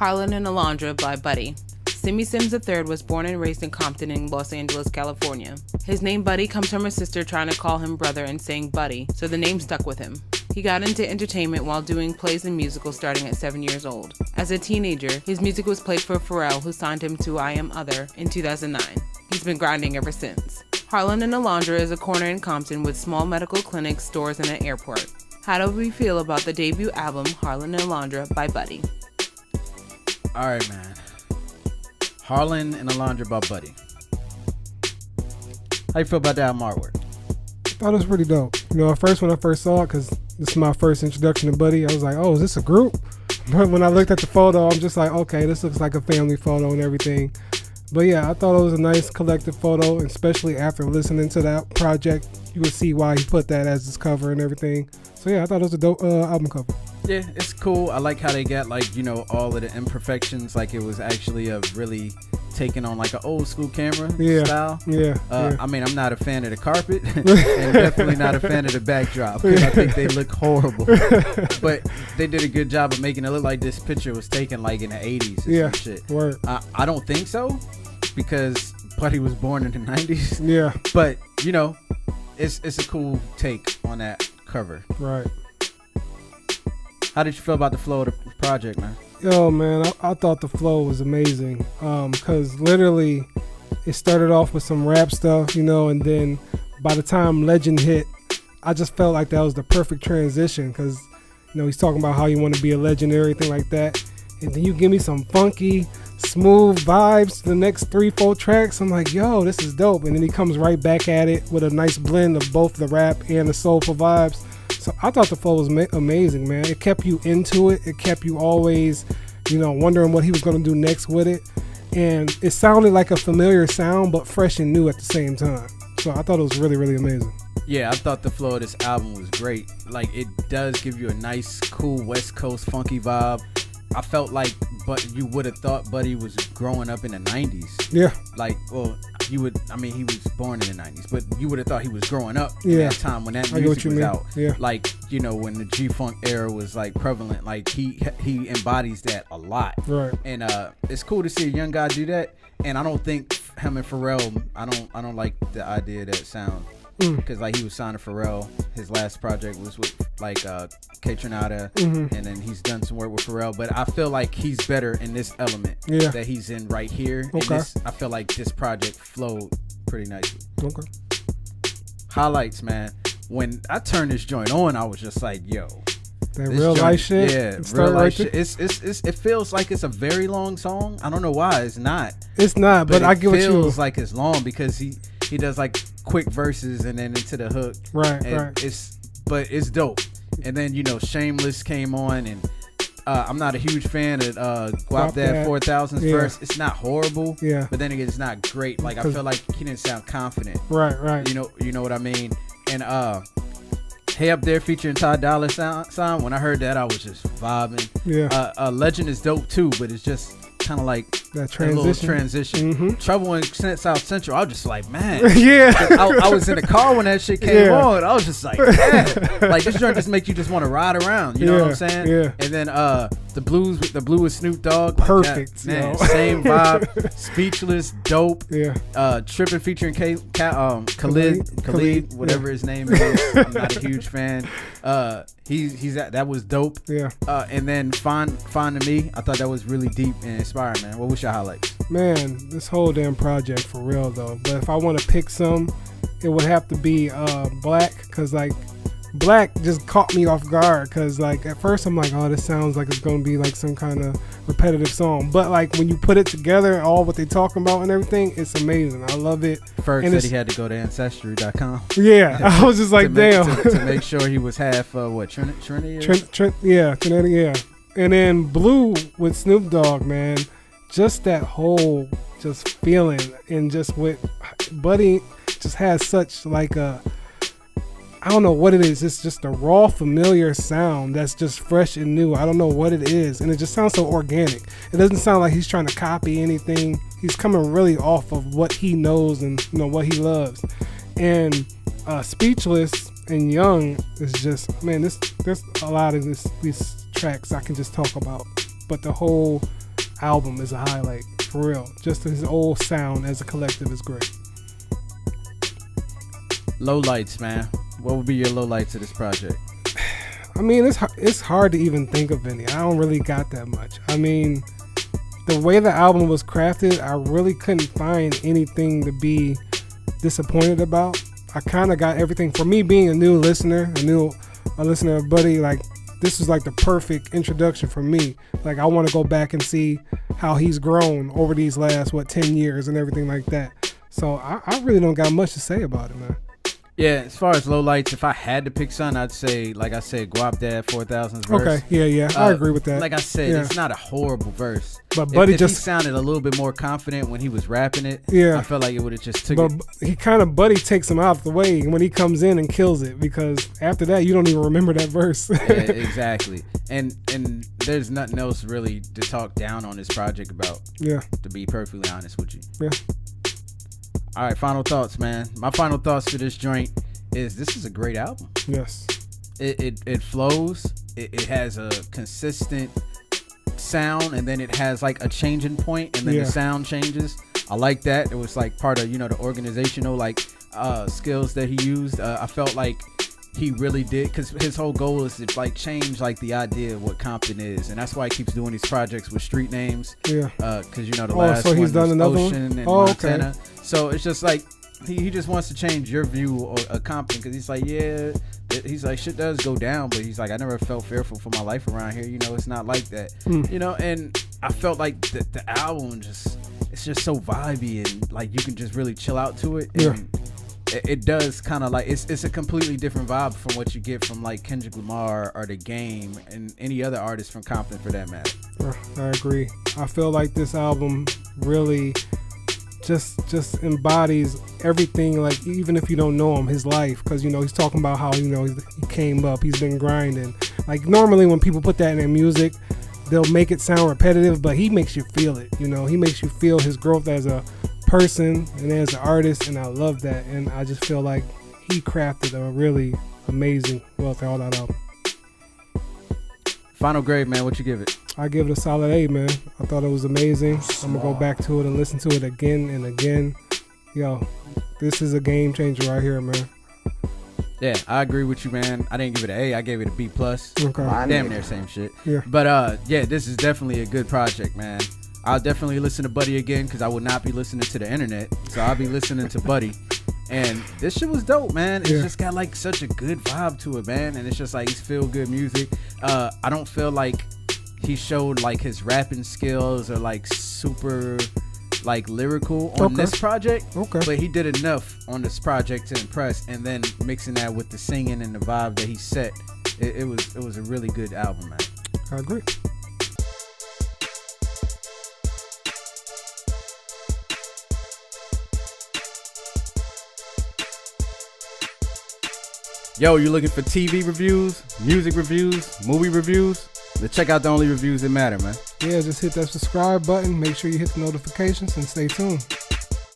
Harlan and Alondra by Buddy. Simi Sims III was born and raised in Compton in Los Angeles, California. His name Buddy comes from his sister trying to call him brother and saying Buddy, so the name stuck with him. He got into entertainment while doing plays and musicals starting at 7 years old. As a teenager, his music was played for Pharrell, who signed him to I Am Other in 2009. He's been grinding ever since. Harlan and Alondra is a corner in Compton with small medical clinics, stores, and an airport. How do we feel about the debut album, Harlan and Alondra by Buddy? All right, man. Harlan and Alondra by Buddy. How you feel about that album artwork? I thought it was pretty dope. At first when I first saw it, because this is my first introduction to Buddy, I was like, oh, is this a group? But when I looked at the photo, I'm just like, okay, this looks like a family photo and everything. But yeah, I thought it was a nice collective photo, and especially after listening to that project, you would see why he put that as his cover and everything. So yeah, I thought it was a dope album cover. Yeah, it's cool. I like how they got all of the imperfections. Like it was actually a really taking on like an old school camera style. Yeah, I mean, I'm not a fan of the carpet and definitely not a fan of the backdrop because I think they look horrible. But they did a good job of making it look like this picture was taken like in the 80s or some shit. Word. I don't think so because Buddy was born in the 90s. Yeah. But, it's a cool take on that cover. Right. How did you feel about the flow of the project, man? Yo, man, I thought the flow was amazing. Because literally, it started off with some rap stuff, and then by the time Legend hit, I just felt like that was the perfect transition. Because, he's talking about how you want to be a legend and everything like that. And then you give me some funky, smooth vibes the next 3-4 tracks. I'm like, yo, this is dope. And then he comes right back at it with a nice blend of both the rap and the soulful vibes. So I thought the flow was amazing, man. It kept you into it. It kept you always, wondering what he was going to do next with it. And it sounded like a familiar sound, but fresh and new at the same time. So I thought it was really, really amazing. Yeah, I thought the flow of this album was great. Like, it does give you a nice, cool West Coast funky vibe. I felt like you would have thought Buddy was growing up in the 90s. Yeah. Like, well, he was born in the 90s, but you would have thought he was growing up in that time when that music was out. Yeah. Like, when the G-Funk era was like prevalent, like he embodies that a lot. Right. And it's cool to see a young guy do that. And I don't think him and Pharrell, I don't like the idea of that sound. Because he was signed to Pharrell. His last project was with K Tronada, and then he's done some work with Pharrell. But I feel like he's better in this element that he's in right here. Okay. I feel like this project flowed pretty nicely. Okay. Highlights, man. When I turned this joint on, I was just like, yo. That real life shit? Yeah, real life shit. It feels like it's a very long song. I don't know why it's not. It's not, but I get what you... It feels like it's long because he does like quick verses and then into the hook. Right, and right. It's dope. And then, Shameless came on, and I'm not a huge fan of Guap Dad 4000's verse. It's not horrible. Yeah. But then again, it's not great. Like, I feel like he didn't sound confident. Right. You know what I mean? And Hey Up There featuring Ty Dolla Sign. When I heard that, I was just vibing. Yeah. Legend is dope too, but it's just kind of like that little transition. Trouble in South Central, I was just like, man. Yeah. I was in the car when that shit came on. I was just like, man. Like, this joint just make you just want to ride around. You know what I'm saying? Yeah. And then the Blue with Snoop Dogg. Perfect. Like man, same vibe. Speechless, dope. Yeah. Trippin' featuring Khalid, whatever his name is. I'm not a huge fan. That was dope. Yeah. And then Fine to Me, I thought that was really deep and inspiring, man. What was your highlights? Man, this whole damn project for real though. But if I want to pick some, it would have to be Black, because like Black just caught me off guard, because like at first I'm like, oh, this sounds like it's gonna be like some kind of repetitive song, but like when you put it together, all what they talking about and everything, it's amazing. I love it. Ferg said he had to go to ancestry.com. Yeah. I was just like, damn. To make sure he was half Trinity? Trinity, yeah. And then Blue with Snoop Dogg, man, just that whole just feeling, and just with Buddy just has such like a, I don't know what it is. It's just a raw, familiar sound that's just fresh and new. I don't know what it is. And it just sounds so organic. It doesn't sound like he's trying to copy anything. He's coming really off of what he knows and what he loves. And Speechless and Young is just, man, there's a lot of these tracks I can just talk about. But the whole album is a highlight for real. Just his old sound as a collective is great. Lowlights, man. What would be your lowlights of this project? I mean, it's hard to even think of any. I don't really got that much. I mean, the way the album was crafted, I really couldn't find anything to be disappointed about. I kind of got everything. For me being a new listener, a listener of Buddy, like this is like the perfect introduction for me. Like I want to go back and see how he's grown over these last 10 years and everything like that. So I really don't got much to say about it, man. Yeah, as far as lowlights, if I had to pick some, I'd say, like I said, Guap Dad 4000's verse. Okay, yeah, I agree with that. Like I said, it's not a horrible verse. But Buddy if just he sounded a little bit more confident when he was rapping it. Yeah, I felt like it would have just took but it. He kind of Buddy takes him out of the way when he comes in and kills it, because after that you don't even remember that verse. Yeah, exactly. And there's nothing else really to talk down on this project about. Yeah. To be perfectly honest with you. Yeah. All right, final thoughts, man. My final thoughts for this joint is this is a great album. Yes. It flows. It has a consistent sound, and then it has like a changing point, and then the sound changes. I like that. It was like part of the organizational skills that he used. I felt like he really did, because his whole goal is to like change like the idea of what Compton is, and that's why he keeps doing these projects with street names. Yeah. Because the last so he's one done was another Ocean one? and Montana. Okay. So it's just like he just wants to change your view of Compton, because he's like, he's like, shit does go down, but he's like, I never felt fearful for my life around here. It's not like that. And I felt like the album it's just so vibey, and like you can just really chill out to it. And it does kind of like it's a completely different vibe from what you get from like Kendrick Lamar or The Game and any other artist from Compton for that matter. I agree. I feel like this album really just embodies everything, like even if you don't know him, his life, because he's talking about how he came up, he's been grinding. Like normally when people put that in their music, they'll make it sound repetitive, but he makes you feel it. He makes you feel his growth as a person and as an artist, and I love that. And I just feel like he crafted a really amazing, well thought out album. Final grade, man, what you give it? I give it a solid 8, man. I thought it was amazing. I'm gonna go back to it and listen to it again and again. Yo, this is a game changer right here, man. Yeah, I agree with you, man. I didn't give it an A, I gave it a B+. Okay. Damn near same shit. Yeah. But this is definitely a good project, man. I'll definitely listen to Buddy again, because I would not be listening to the internet. So I'll be listening to Buddy. And this shit was dope, man. It's just got like such a good vibe to it, man. And it's just like, it's feel good music. I don't feel like he showed like his rapping skills or like super like lyrical on this project. Okay. But he did enough on this project to impress. And then mixing that with the singing and the vibe that he set, it was a really good album, man. I agree. Yo, you looking for TV reviews, music reviews, movie reviews? Then check out the only reviews that matter, man. Yeah, just hit that subscribe button. Make sure you hit the notifications and stay tuned.